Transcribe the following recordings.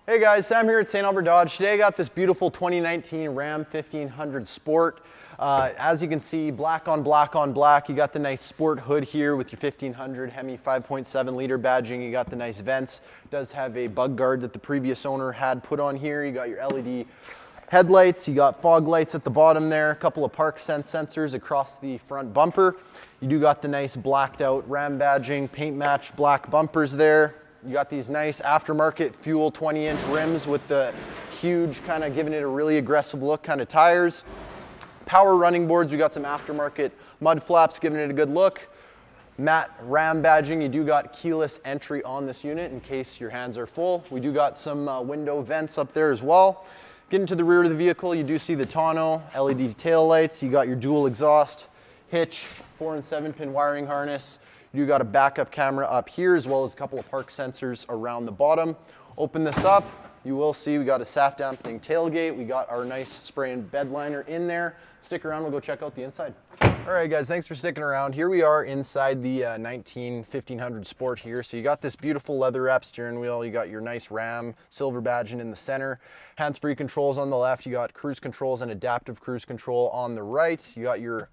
Hey guys, Sam here at St.Albert Dodge. Today I got this beautiful 2019 Ram 1500 Sport. As you can see, black on black on black. You got the nice sport hood here with your 1500 Hemi 5.7 liter badging. You got the nice vents. It does have a bug guard that the previous owner had put on here. You got your LED headlights. You got fog lights at the bottom there. A couple of park sense sensors across the front bumper. You do got the nice blacked out Ram badging, paint match black bumpers there. You got these nice aftermarket fuel 20-inch rims with the huge, kind of giving it a really aggressive look kind of tires. Power running boards, you got some aftermarket mud flaps giving it a good look. Matte Ram badging, you do got keyless entry on this unit in case your hands are full. We do got some window vents up there as well. Getting to the rear of the vehicle, you do see the tonneau, LED tail lights, you got your dual exhaust, hitch, 4 and 7 pin wiring harness. You got a backup camera up here as well as a couple of park sensors around the bottom. Open this up, you will see we got a SAF dampening tailgate. We got our nice spray and bed liner in there. Stick around, we'll go check out the inside. All right guys, thanks for sticking around. Here we are inside the 1500 Sport here. So you got this beautiful leather wrap steering wheel. You got your nice Ram silver badging in the center. Hands-free controls on the left. You got cruise controls and adaptive cruise control on the right. You got your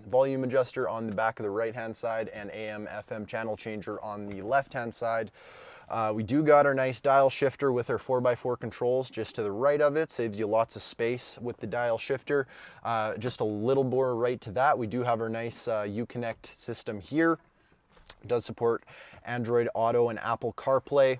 volume adjuster on the back of the right-hand side and AM/FM channel changer on the left-hand side. We do got our nice dial shifter with our 4x4 controls just to the right of it. Saves you lots of space with the dial shifter. Just a little more right to that, we do have our nice Uconnect system here. It does support Android Auto and Apple CarPlay.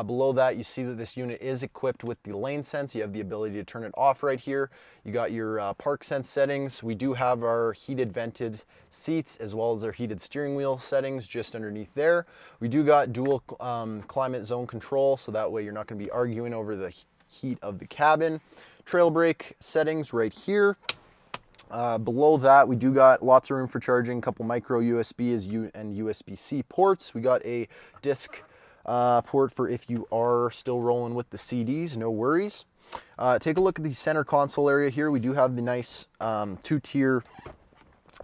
Below that, you see that this unit is equipped with the lane sense. You have the ability to turn it off right here. You got your park sense settings. We do have our heated vented seats as well as our heated steering wheel settings just underneath there. We do got dual climate zone control, so that way you're not going to be arguing over the heat of the cabin. Trail brake settings right here. Below that, we do got lots of room for charging, a couple micro USB and USB-C ports. We got a disc port for if you are still rolling with the CDs, no worries. Take a look at the center console area here. We do have the nice two-tier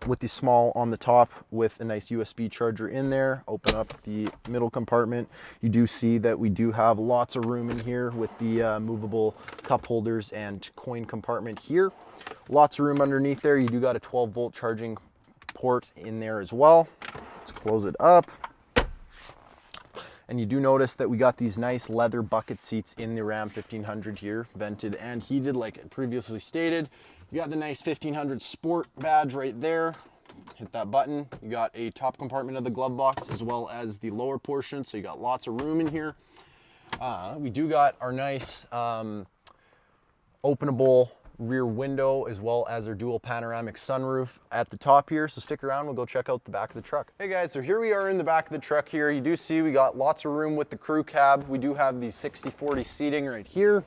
with the small on the top with a nice USB charger in there. Open up the middle compartment. You do see that we do have lots of room in here with the movable cup holders and coin compartment here. Lots of room underneath there. You do got a 12-volt charging port in there as well. Let's close it up. And you do notice that we got these nice leather bucket seats in the Ram 1500 here, vented and heated like previously stated. You got the nice 1500 Sport badge right there. Hit that button. You got a top compartment of the glove box as well as the lower portion, so you got lots of room in here. We do got our nice openable rear window as well as our dual panoramic sunroof at the top here. So stick around, we'll go check out the back of the truck. Hey guys, so here we are in the back of the truck here. You do see we got lots of room with the crew cab. We do have the 60/40 seating right here.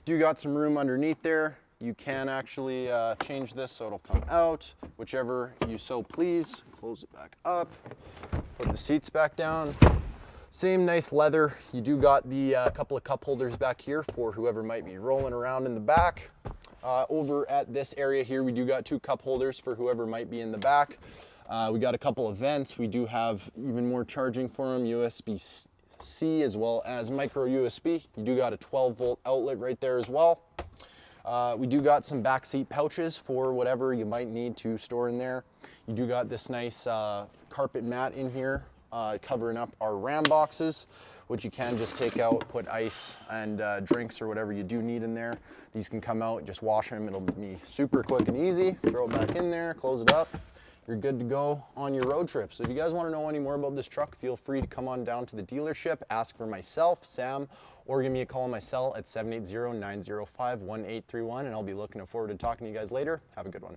Do got some room underneath there. You can actually change this so it'll come out, whichever you so please. Close it back up, put the seats back down. Same nice leather. You do got the couple of cup holders back here for whoever might be rolling around in the back. Over at this area here, we do got 2 cup holders for whoever might be in the back. We got a couple of vents. We do have even more charging for them, USB-C as well as micro USB. You do got a 12-volt outlet right there as well. We do got some back seat pouches for whatever you might need to store in there. You do got this nice carpet mat in here covering up our Ram boxes, which you can just take out, put ice and drinks or whatever you do need in there. These can come out, just wash them. It'll be super quick and easy. Throw it back in there, close it up. You're good to go on your road trip. So if you guys want to know any more about this truck, feel free to come on down to the dealership, ask for myself, Sam, or give me a call on my cell at 780-905-1831, and I'll be looking forward to talking to you guys later. Have a good one.